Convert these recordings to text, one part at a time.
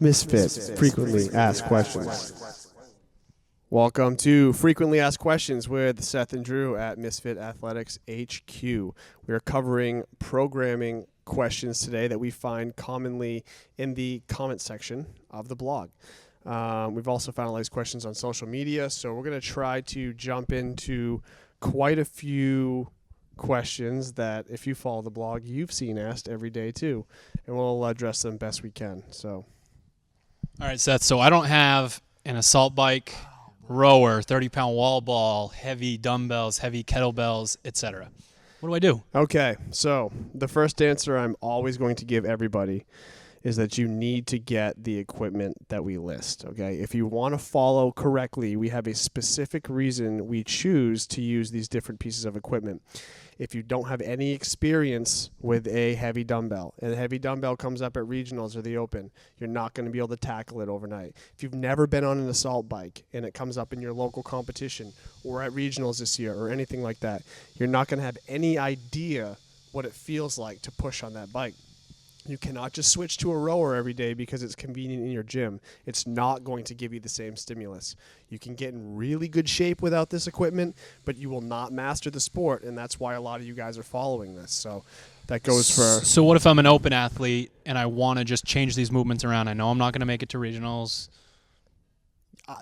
Misfit Frequently Asked Questions. Welcome to Frequently Asked Questions with Seth and Drew at Misfit Athletics HQ. We are covering programming questions today that we find commonly in the comment section of the blog. We've also found all these questions on social media, so we're going to try to jump into quite a few questions that, if you follow the blog, you've seen asked every day too, and we'll address them best we can. So, all right, Seth. So I don't have an assault bike, rower, 30-pound wall ball, heavy dumbbells, heavy kettlebells, etc. What do I do? Okay, so the first answer I'm always going to give everybody is that you need to get the equipment that we list, okay? If you want to follow correctly, we have a specific reason we choose to use these different pieces of equipment. If you don't have any experience with a heavy dumbbell, and a heavy dumbbell comes up at regionals or the open, you're not going to be able to tackle it overnight. If you've never been on an assault bike and it comes up in your local competition or at regionals this year or anything like that, you're not going to have any idea what it feels like to push on that bike. You cannot just switch to a rower every day because it's convenient in your gym. It's not going to give you the same stimulus. You can get in really good shape without this equipment, but you will not master the sport, and that's why a lot of you guys are following this. So that goes for... So what if I'm an open athlete and I want to just change these movements around? I know I'm not going to make it to regionals.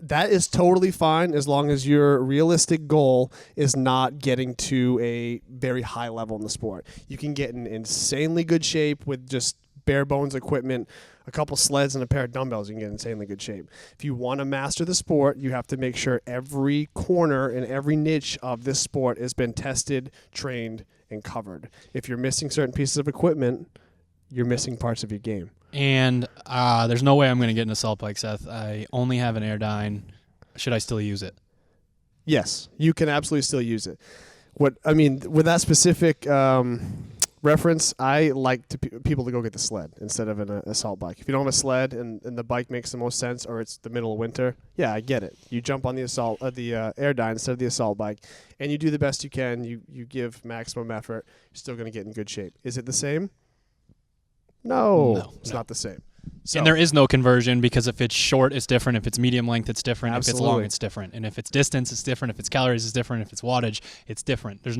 That is totally fine as long as your realistic goal is not getting to a very high level in the sport. You can get in insanely good shape with just bare bones equipment, a couple sleds and a pair of dumbbells. You can get in insanely good shape. If you want to master the sport, you have to make sure every corner and every niche of this sport has been tested, trained, and covered. If you're missing certain pieces of equipment, you're missing parts of your game. And there's no way I'm going to get an assault bike, Seth. I only have an Airdyne. Should I still use it? Yes, you can absolutely still use it. With that specific reference, I like people to go get the sled instead of an assault bike. If you don't have a sled and the bike makes the most sense, or it's the middle of winter, yeah, I get it. You jump on the Airdyne instead of the assault bike, and you do the best you can. You give maximum effort. You're still going to get in good shape. Is it the same? No, it's not the same. So, and there is no conversion because if it's short, it's different. If it's medium length, it's different. Absolutely. If it's long, it's different. And if it's distance, it's different. If it's calories, it's different. If it's wattage, it's different. We're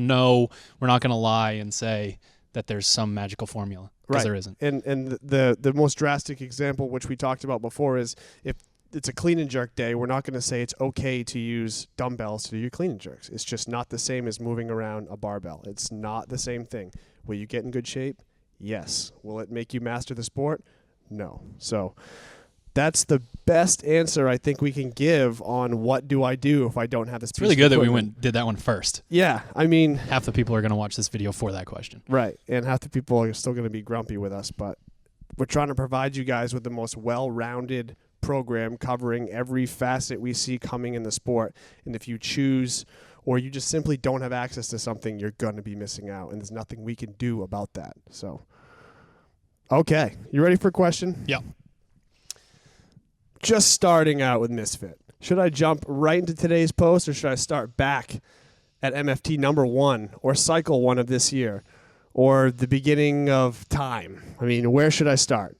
not going to lie and say that there's some magical formula, because there isn't. And the most drastic example, which we talked about before, is if it's a clean and jerk day, we're not going to say it's okay to use dumbbells to do your clean and jerks. It's just not the same as moving around a barbell. It's not the same thing. Will you get in good shape? Yes. Will it make you master the sport? No. So that's the best answer I think we can give on what do I do if I don't have this. It's really good that we did that one first. Yeah. I mean, half the people are going to watch this video for that question. Right. And half the people are still going to be grumpy with us, but we're trying to provide you guys with the most well-rounded program covering every facet we see coming in the sport. And if you choose or you just simply don't have access to something, you're going to be missing out, and there's nothing we can do about that. So, okay. You ready for a question? Yep. Just starting out with Misfit. Should I jump right into today's post, or should I start back at MFT number 1 or cycle 1 of this year or the beginning of time? I mean, where should I start?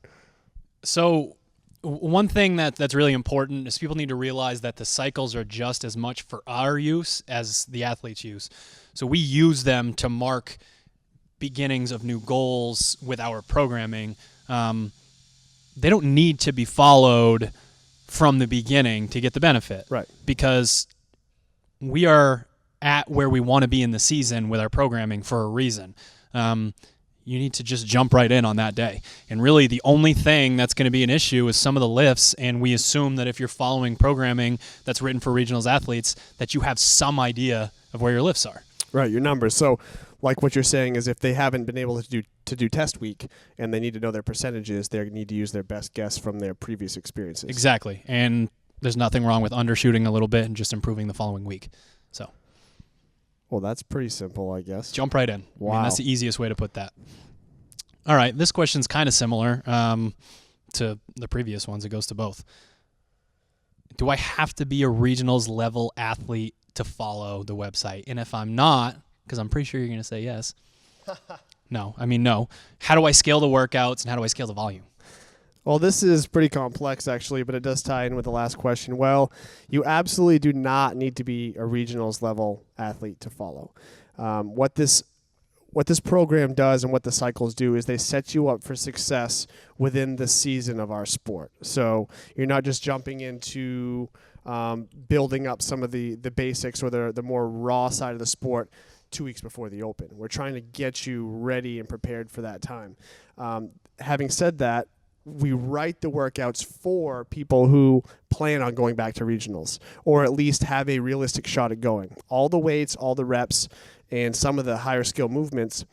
So one thing that's really important is people need to realize that the cycles are just as much for our use as the athlete's use. So we use them to mark beginnings of new goals with our programming. They don't need to be followed from the beginning to get the benefit. Right. Because we are at where we want to be in the season with our programming for a reason. You need to just jump right in on that day. And really the only thing that's going to be an issue is some of the lifts, and we assume that if you're following programming that's written for regionals athletes, that you have some idea of where your lifts are. Right, your numbers. So like what you're saying is if they haven't been able to do test week and they need to know their percentages, they need to use their best guess from their previous experiences. Exactly. And there's nothing wrong with undershooting a little bit and just improving the following week. So, well, that's pretty simple, I guess. Jump right in. Wow. I mean, that's the easiest way to put that. All right, this question's kind of similar to the previous ones. It goes to both. Do I have to be a regionals level athlete to follow the website? And if I'm not, because I'm pretty sure you're going to say yes. No. How do I scale the workouts and how do I scale the volume? Well, this is pretty complex, actually, but it does tie in with the last question. Well, you absolutely do not need to be a regionals level athlete to follow. What this program does and what the cycles do is they set you up for success within the season of our sport. So you're not just jumping into building up some of the basics or the more raw side of the sport 2 weeks before the Open. We're trying to get you ready and prepared for that time. Having said that, we write the workouts for people who plan on going back to regionals or at least have a realistic shot at going. All the weights, all the reps, and some of the higher skill movements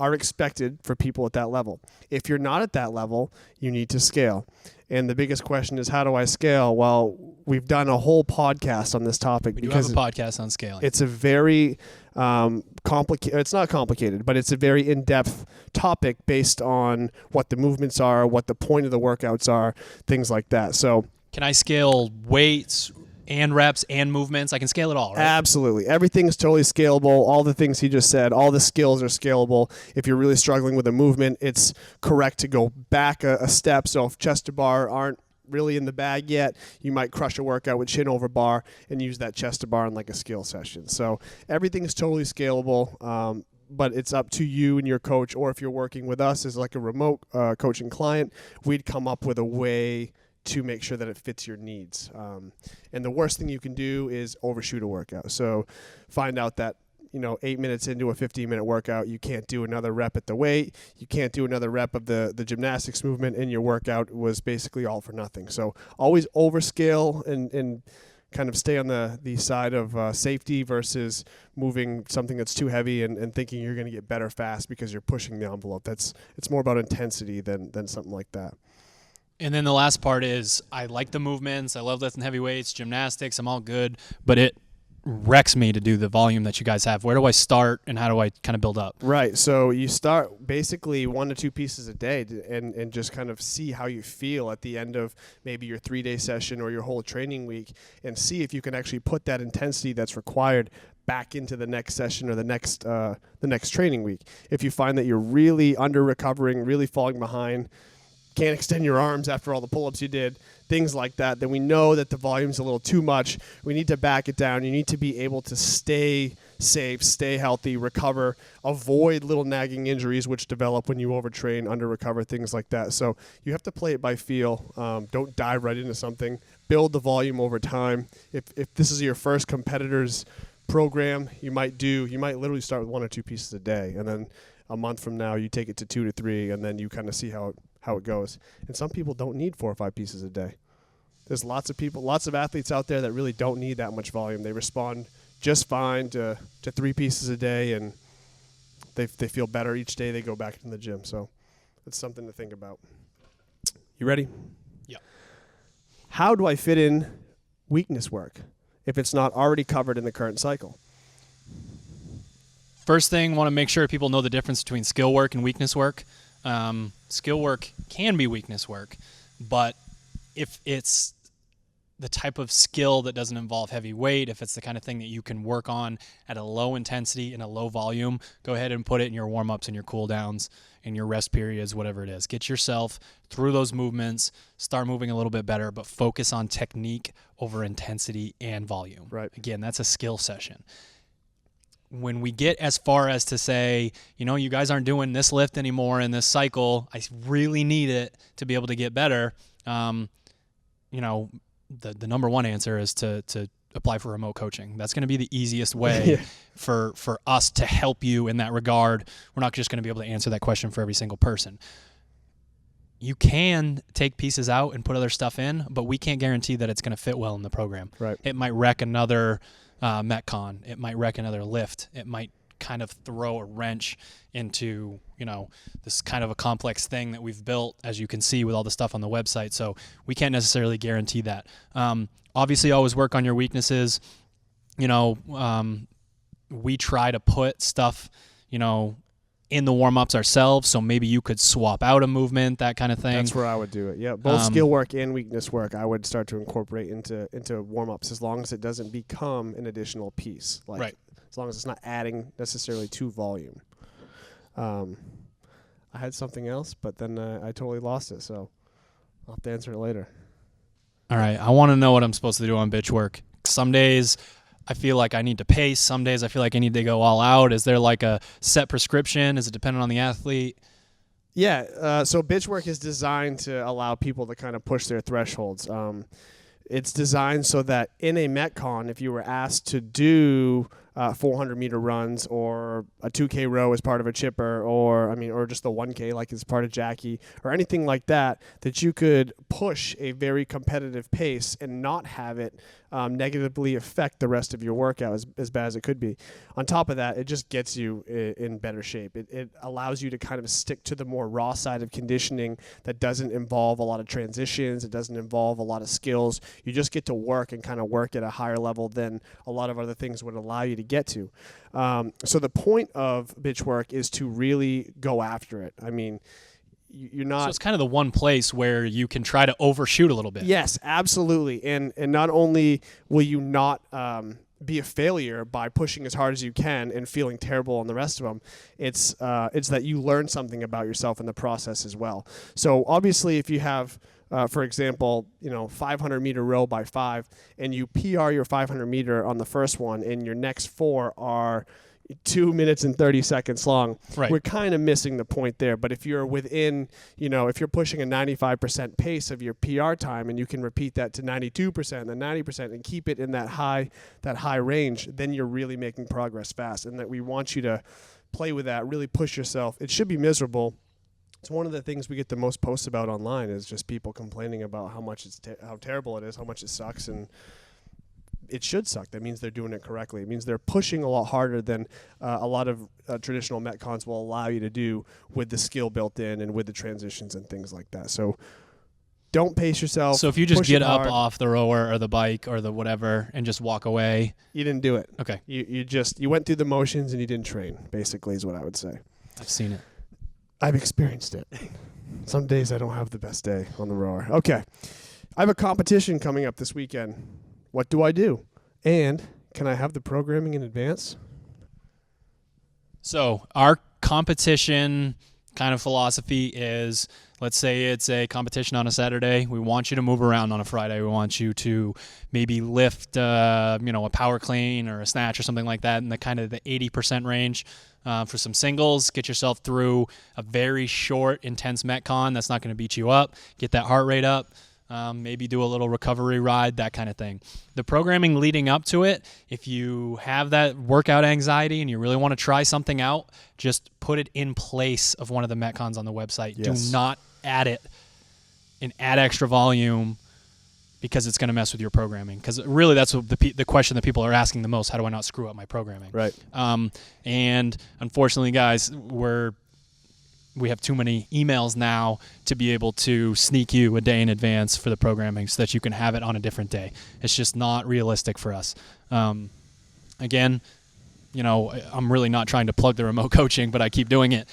are expected for people at that level. If you're not at that level, you need to scale. And the biggest question is, how do I scale? Well, we've done a whole podcast on this topic. We do have a podcast on scaling. It's a very complicated. It's not complicated, but it's a very in-depth topic based on what the movements are, what the point of the workouts are, things like that. So, can I scale weights and reps and movements? I can scale it all, right? Absolutely. Everything is totally scalable. All the things he just said, all the skills are scalable. If you're really struggling with a movement, it's correct to go back a step. So if chest to bar aren't really in the bag yet, you might crush a workout with chin over bar and use that chest to bar in like a skill session. So everything is totally scalable. But it's up to you and your coach, or if you're working with us as like a remote coaching client, we'd come up with a way to make sure that it fits your needs. And the worst thing you can do is overshoot a workout. So find out that, 8 minutes into a 15-minute workout, you can't do another rep at the weight. You can't do another rep of the gymnastics movement, and your workout was basically all for nothing. So always overscale and kind of stay on the side of safety versus moving something that's too heavy and thinking you're going to get better fast because you're pushing the envelope. It's more about intensity than something like that. And then the last part is, I like the movements. I love lifting heavy weights, gymnastics. I'm all good, but it wrecks me to do the volume that you guys have. Where do I start, and how do I kind of build up? Right. So you start basically 1 to 2 pieces a day and just kind of see how you feel at the end of maybe your 3-day session or your whole training week, and see if you can actually put that intensity that's required back into the next session or the next training week. If you find that you're really under recovering, really falling behind, can't extend your arms after all the pull-ups you did, things like that, then we know that the volume's a little too much. We need to back it down. You need to be able to stay safe, stay healthy, recover, avoid little nagging injuries which develop when you overtrain, under-recover, things like that. So you have to play it by feel. Don't dive right into something. Build the volume over time. If this is your first competitor's program, you might literally start with 1 or 2 pieces a day, and then a month from now you take it to 2 to 3, and then you kind of see how it goes. And some people don't need 4 or 5 pieces a day. There's lots of athletes out there that really don't need that much volume. They respond just fine to 3 pieces a day, and they feel better each day they go back into the gym. So it's something to think about. You ready? Yeah. How do I fit in weakness work if it's not already covered in the current cycle? First thing, want to make sure people know the difference between skill work and weakness work. Skill work can be weakness work, but if it's the type of skill that doesn't involve heavy weight, if it's the kind of thing that you can work on at a low intensity and a low volume, go ahead and put it in your warm-ups and your cool-downs and your rest periods, whatever it is. Get yourself through those movements, start moving a little bit better, but focus on technique over intensity and volume. Right. Again, that's a skill session. When we get as far as to say, you guys aren't doing this lift anymore in this cycle, I really need it to be able to get better, the number one answer is to apply for remote coaching. That's going to be the easiest way for us to help you in that regard. We're not just going to be able to answer that question for every single person. You can take pieces out and put other stuff in, but we can't guarantee that it's going to fit well in the program. Right. It might wreck another Metcon. It might wreck another lift. It might kind of throw a wrench into, this kind of a complex thing that we've built, as you can see with all the stuff on the website. So we can't necessarily guarantee that. Obviously, always work on your weaknesses. We try to put stuff, in the warm-ups ourselves, so maybe you could swap out a movement, that kind of thing. That's where I would do it. Yeah, both skill work and weakness work I would start to incorporate into warm-ups, as long as it doesn't become an additional piece. Right. As long as it's not adding necessarily to volume. I had something else, but then I totally lost it. So I'll have to answer it later. All right. I want to know what I'm supposed to do on bitch work. Some days I feel like I need to pace. Some days I feel like I need to go all out. Is there like a set prescription? Is it dependent on the athlete? Yeah. So bitch work is designed to allow people to kind of push their thresholds. It's designed so that in a Metcon, if you were asked to do 400-meter runs or a 2K row as part of a chipper, or just the 1K like as part of Jackie, or anything like that, that you could push a very competitive pace and not have it negatively affect the rest of your workout as bad as it could be. On top of that, it just gets you in better shape. It allows you to kind of stick to the more raw side of conditioning that doesn't involve a lot of transitions. It doesn't involve a lot of skills. You just get to work and kind of work at a higher level than a lot of other things would allow you to get to. So the point of bitch work is to really go after it. I mean, you're not. So it's kind of the one place where you can try to overshoot a little bit. Yes, absolutely. And not only will you not be a failure by pushing as hard as you can and feeling terrible on the rest of them, it's that you learn something about yourself in the process as well. So obviously, if you have for example, 500-meter row by 5, and you PR your 500-meter on the first one, and your next 4 are 2 minutes and 30 seconds long, right, we're kind of missing the point there. But if you're within, if you're pushing a 95% pace of your PR time, and you can repeat that to 92% and then 90% and keep it in that high range, then you're really making progress fast. And that we want you to play with that, really push yourself. It should be miserable. It's one of the things we get the most posts about online is just people complaining about how much how terrible it is, how much it sucks, and it should suck. That means they're doing it correctly. It means they're pushing a lot harder than a lot of traditional Metcons will allow you to do with the skill built in and with the transitions and things like that. So don't pace yourself. So if you just get up off the rower or the bike or the whatever and just walk away, you didn't do it. Okay. You went through the motions and you didn't train, basically, is what I would say. I've seen it. I've experienced it. Some days I don't have the best day on the rower. Okay. I have a competition coming up this weekend. What do I do? And can I have the programming in advance? So our competition kind of philosophy is, let's say it's a competition on a Saturday. We want you to move around on a Friday. We want you to maybe lift, a power clean or a snatch or something like that in the kind of the 80% range. For some singles, get yourself through a very short, intense Metcon that's not going to beat you up. Get that heart rate up. Maybe do a little recovery ride, that kind of thing. The programming leading up to it, if you have that workout anxiety and you really want to try something out, just put it in place of one of the Metcons on the website. Yes. Do not add it and add extra volume because it's going to mess with your programming. Because really that's what the question that people are asking the most. How do I not screw up my programming? Right. And unfortunately, guys, we have too many emails now to be able to sneak you a day in advance for the programming so that you can have it on a different day. It's just not realistic for us. Again, I'm really not trying to plug the remote coaching, but I keep doing it.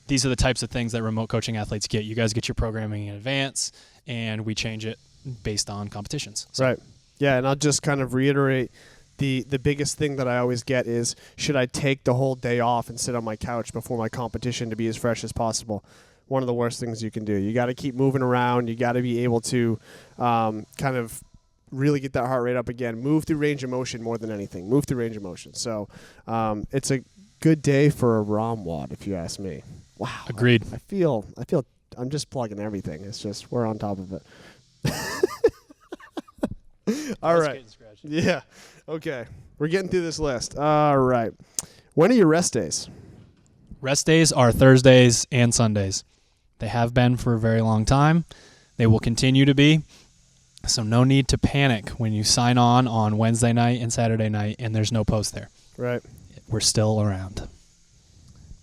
These are the types of things that remote coaching athletes get. You guys get your programming in advance, and we change it based on competitions. So. Right. Yeah, and I'll just kind of reiterate the biggest thing that I always get is, should I take the whole day off and sit on my couch before my competition to be as fresh as possible? One of the worst things you can do. You got to keep moving around. You got to be able to kind of really get that heart rate up again. Move through range of motion more than anything. Move through range of motion. So it's a good day for a ROM WOD, if you ask me. Wow. Agreed. I feel I'm just plugging everything. It's just we're on top of it. All right. Yeah. Okay. We're getting through this list. All right. When are your rest days? Rest days are Thursdays and Sundays. They have been for a very long time. They will continue to be. So no need to panic when you sign on Wednesday night and Saturday night and there's no post there. Right. We're still around.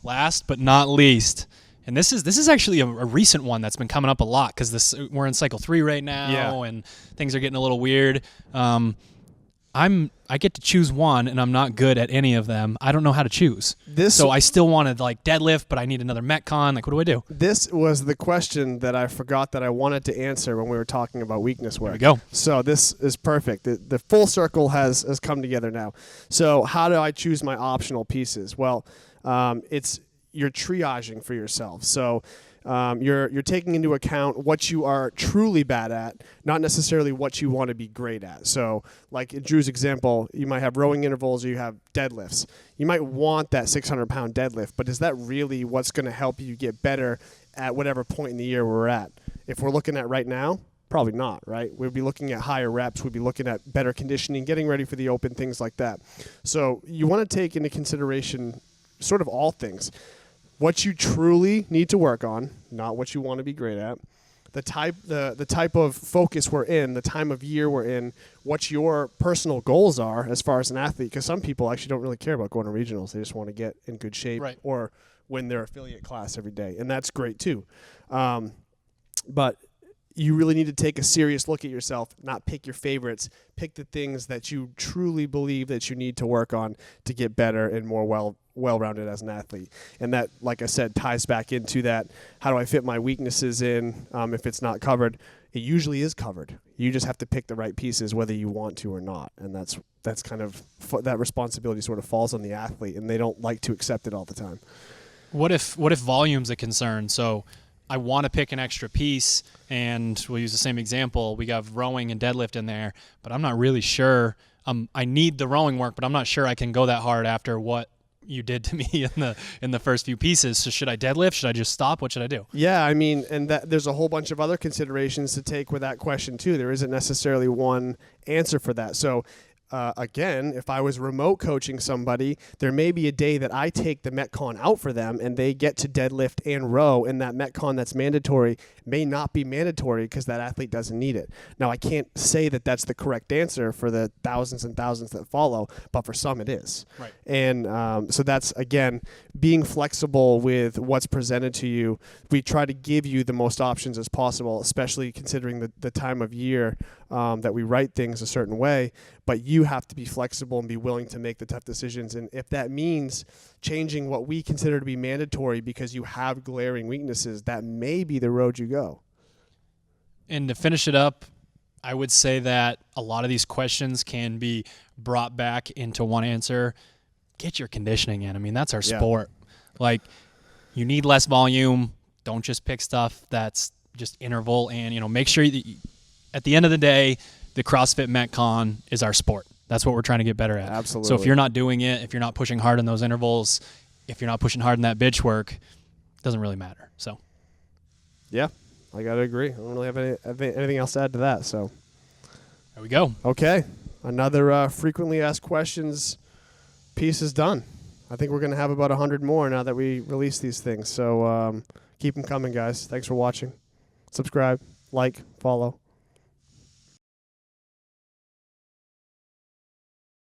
Last but not least, and this is actually a recent one that's been coming up a lot because we're in cycle 3 right now, and things are getting a little weird. I get to choose one, and I'm not good at any of them. I don't know how to choose. So I still want to deadlift, but I need another Metcon. What do I do? This was the question that I forgot that I wanted to answer when we were talking about weakness work. There we go. So this is perfect. The full circle has come together now. So how do I choose my optional pieces? Well, you're triaging for yourself. So You're taking into account what you are truly bad at, not necessarily what you want to be great at. So, like in Drew's example, you might have rowing intervals or you have deadlifts. You might want that 600-pound deadlift, but is that really what's going to help you get better at whatever point in the year we're at? If we're looking at right now, probably not, right? We'd be looking at higher reps. We'd be looking at better conditioning, getting ready for the open, things like that. So you want to take into consideration sort of all things. What you truly need to work on, not what you want to be great at. The type of focus we're in, the time of year we're in, what your personal goals are as far as an athlete. Because some people actually don't really care about going to regionals. They just want to get in good shape or win their affiliate class every day. And that's great too. But you really need to take a serious look at yourself, not pick your favorites. Pick the things that you truly believe that you need to work on to get better and more well-rounded as an athlete. And that, like I said, ties back into that, how do I fit my weaknesses in if it's not covered? It usually is covered. You just have to pick the right pieces whether you want to or not. And that's kind of, that responsibility sort of falls on the athlete, and they don't like to accept it all the time. What if volume's a concern? So I want to pick an extra piece, and we'll use the same example. We got rowing and deadlift in there, but I'm not really sure. I need the rowing work, but I'm not sure I can go that hard after what you did to me in the first few pieces. So should I deadlift? Should I just stop? What should I do? Yeah, I mean, and there's a whole bunch of other considerations to take with that question too. There isn't necessarily one answer for that. So again, if I was remote coaching somebody, there may be a day that I take the Metcon out for them and they get to deadlift and row, and that Metcon that's mandatory may not be mandatory because that athlete doesn't need it. Now, I can't say that that's the correct answer for the thousands and thousands that follow, but for some it is. Right. And so that's, again, being flexible with what's presented to you. We try to give you the most options as possible, especially considering the time of year that we write things a certain way, but you have to be flexible and be willing to make the tough decisions. And if that means changing what we consider to be mandatory because you have glaring weaknesses, that may be the road you go. And to finish it up, I would say that a lot of these questions can be brought back into one answer. Get your conditioning in. I mean, that's our sport. Like, you need less volume. Don't just pick stuff that's just interval, and, make sure that at the end of the day, the CrossFit Metcon is our sport. That's what we're trying to get better at. Absolutely. So if you're not doing it, if you're not pushing hard in those intervals, if you're not pushing hard in that bitch work, it doesn't really matter. So, yeah, I got to agree. I don't really have anything else to add to that. So, there we go. Okay. Another frequently asked questions piece is done. I think we're going to have about 100 more now that we release these things. So keep them coming, guys. Thanks for watching. Subscribe, like, follow.